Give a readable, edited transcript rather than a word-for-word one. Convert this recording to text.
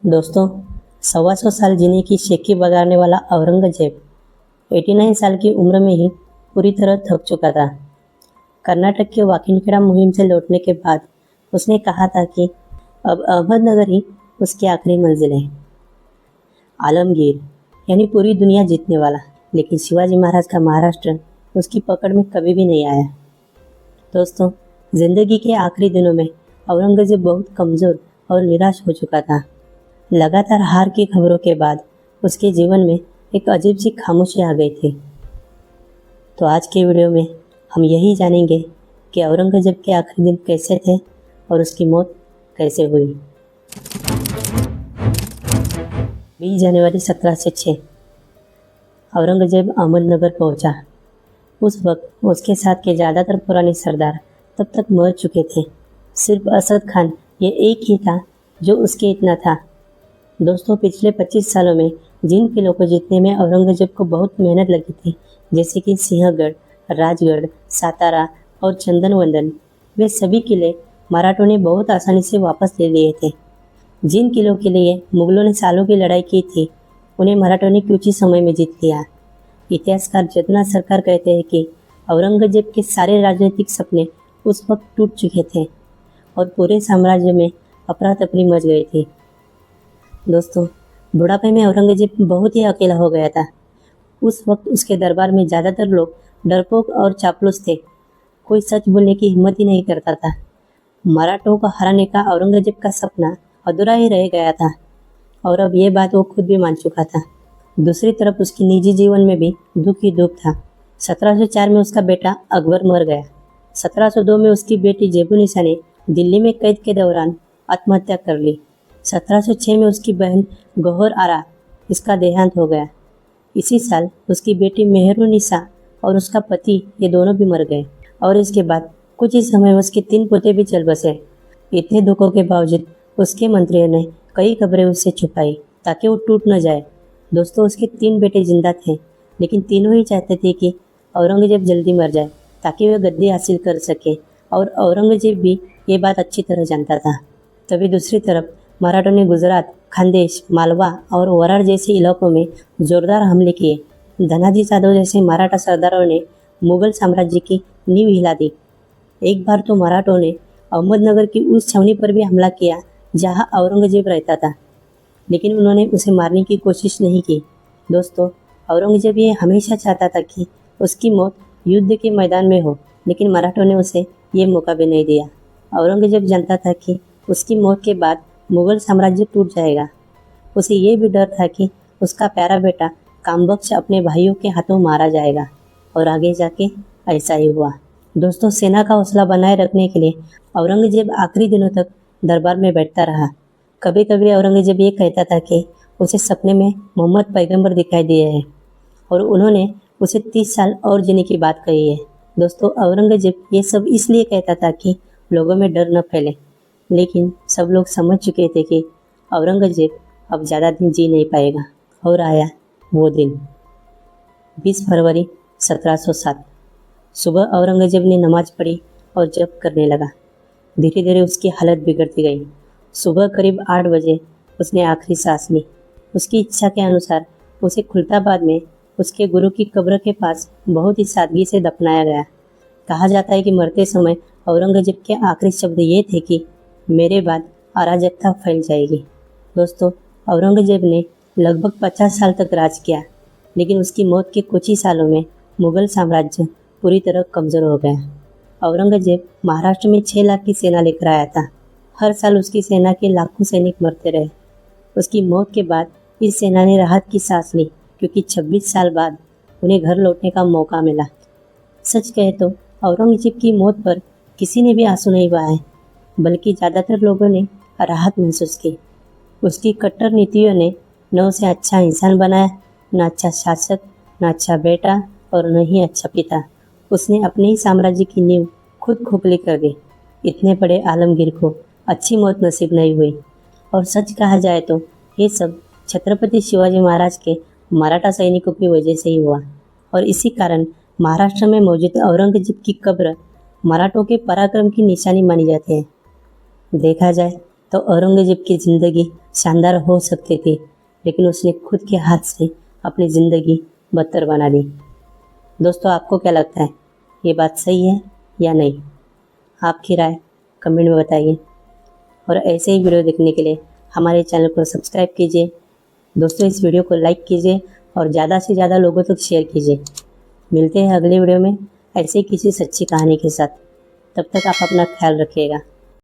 दोस्तों, 125 साल जीने की शेखी बगाने वाला औरंगजेब 89 साल की उम्र में ही पूरी तरह थक चुका था। कर्नाटक के वाकिनखेड़ा मुहिम से लौटने के बाद उसने कहा था कि अब अहमदनगर ही उसकी आखिरी मंजिल है। आलमगीर यानी पूरी दुनिया जीतने वाला, लेकिन शिवाजी महाराज का महाराष्ट्र उसकी पकड़ में कभी भी नहीं आया। दोस्तों, जिंदगी के आखिरी दिनों में औरंगजेब बहुत कमज़ोर और निराश हो चुका था। लगातार हार की खबरों के बाद उसके जीवन में एक अजीब सी खामोशी आ गई थी। तो आज के वीडियो में हम यही जानेंगे कि औरंगजेब के आखिरी दिन कैसे थे और उसकी मौत कैसे हुई। 20 जनवरी 1706 औरंगजेब अहमदनगर पहुंचा। उस वक्त उसके साथ के ज़्यादातर पुराने सरदार तब तक मर चुके थे। सिर्फ असद खान ये एक ही था जो उसके इतना था। दोस्तों, पिछले 25 सालों में जिन किलों को जीतने में औरंगजेब को बहुत मेहनत लगी थी, जैसे कि सिंहगढ़, राजगढ़, सातारा और चंदनवंदन, वे सभी किले मराठों ने बहुत आसानी से वापस ले लिए थे। जिन किलों के लिए मुगलों ने सालों की लड़ाई की थी, उन्हें मराठों ने कुछ ही समय में जीत लिया। इतिहासकार जदुनाथ सरकार कहते हैं कि औरंगजेब के सारे राजनीतिक सपने उस वक्त टूट चुके थे और पूरे साम्राज्य में अफरा तफरी मच गई थी। दोस्तों, बुढ़ापे में औरंगजेब बहुत ही अकेला हो गया था। उस वक्त उसके दरबार में ज़्यादातर लोग डरपोक और चापलूस थे। कोई सच बोलने की हिम्मत ही नहीं करता था। मराठों को हराने का औरंगजेब का सपना अधूरा ही रह गया था और अब ये बात वो खुद भी मान चुका था। दूसरी तरफ उसके निजी जीवन में भी दुख ही दुख था। 1704 में उसका बेटा अकबर मर गया। 1702 में उसकी बेटी जेबुनिसा ने दिल्ली में कैद के दौरान आत्महत्या कर ली। 1706 में उसकी बहन गौहर आरा इसका देहांत हो गया। इसी साल उसकी बेटी मेहरुनिसा और उसका पति ये दोनों भी मर गए और इसके बाद कुछ ही समय में उसके 3 पोते भी चल बसे। इतने दुखों के बावजूद उसके मंत्रियों ने कई खबरें उससे छुपाई ताकि वो टूट न जाए। दोस्तों, उसके 3 बेटे जिंदा थे, लेकिन तीनों ही चाहते थे कि औरंगजेब जल्दी मर जाए ताकि वे गद्दी हासिल कर सके और औरंगजेब भी ये बात अच्छी तरह जानता था। तभी दूसरी तरफ मराठों ने गुजरात, खानदेश, मालवा और वरार जैसे इलाकों में जोरदार हमले किए। धनाजी जादव जैसे मराठा सरदारों ने मुगल साम्राज्य की नींव हिला दी। एक बार तो मराठों ने अहमदनगर की उस छावनी पर भी हमला किया जहां औरंगजेब रहता था, लेकिन उन्होंने उसे मारने की कोशिश नहीं की। दोस्तों, औरंगजेब ये हमेशा चाहता था कि उसकी मौत युद्ध के मैदान में हो, लेकिन मराठों ने उसे ये मौका भी नहीं दिया। औरंगजेब जानता था कि उसकी मौत के बाद मुगल साम्राज्य टूट जाएगा। उसे ये भी डर था कि उसका प्यारा बेटा कामबख्श अपने भाइयों के हाथों मारा जाएगा और आगे जाके ऐसा ही हुआ। दोस्तों, सेना का हौसला बनाए रखने के लिए औरंगजेब आखिरी दिनों तक दरबार में बैठता रहा। कभी कभी औरंगजेब ये कहता था कि उसे सपने में मोहम्मद पैगंबर दिखाई दिए हैं और उन्होंने उसे 30 साल और जीने की बात कही है। दोस्तों, औरंगजेब ये सब इसलिए कहता था कि लोगों में डर न फैले, लेकिन सब लोग समझ चुके थे कि औरंगजेब अब ज़्यादा दिन जी नहीं पाएगा। और आया वो दिन, 20 फरवरी 1707। सुबह औरंगजेब ने नमाज पढ़ी और जप करने लगा। धीरे धीरे उसकी हालत बिगड़ती गई। सुबह करीब 8 बजे उसने आखिरी सांस ली। उसकी इच्छा के अनुसार उसे खुलताबाद में उसके गुरु की कब्र के पास बहुत ही सादगी से दफनाया गया। कहा जाता है कि मरते समय औरंगजेब के आखिरी शब्द ये थे कि मेरे बाद अराजकता फैल जाएगी। दोस्तों, औरंगजेब ने लगभग 50 साल तक राज किया, लेकिन उसकी मौत के कुछ ही सालों में मुगल साम्राज्य पूरी तरह कमज़ोर हो गया। औरंगजेब महाराष्ट्र में 6 लाख की सेना लेकर आया था। हर साल उसकी सेना के लाखों सैनिक मरते रहे। उसकी मौत के बाद इस सेना ने राहत की सांस ली, क्योंकि 26 साल बाद उन्हें घर लौटने का मौका मिला। सच कहे तो औरंगजेब की मौत पर किसी ने भी आंसू नहीं बहाए, बल्कि ज़्यादातर लोगों ने राहत महसूस की। उसकी कट्टर नीतियों ने न उसे अच्छा इंसान बनाया, न अच्छा शासक, न अच्छा बेटा और न ही अच्छा पिता। उसने अपने ही साम्राज्य की नींव खुद खोखली कर दी। इतने बड़े आलमगीर को अच्छी मौत नसीब नहीं हुई। और सच कहा जाए तो ये सब छत्रपति शिवाजी महाराज के मराठा सैनिकों की वजह से ही हुआ। और इसी कारण महाराष्ट्र में मौजूद औरंगजेब की कब्र मराठों के पराक्रम की निशानी मानी जाती है। देखा जाए तो औरंगजेब की ज़िंदगी शानदार हो सकती थी, लेकिन उसने खुद के हाथ से अपनी ज़िंदगी बदतर बना दी। दोस्तों, आपको क्या लगता है, ये बात सही है या नहीं? आपकी राय कमेंट में बताइए और ऐसे ही वीडियो देखने के लिए हमारे चैनल को सब्सक्राइब कीजिए। दोस्तों, इस वीडियो को लाइक कीजिए और ज़्यादा से ज़्यादा लोगों तक शेयर कीजिए। मिलते हैं अगले वीडियो में ऐसे किसी सच्ची कहानी के साथ। तब तक आप अपना ख्याल रखिएगा।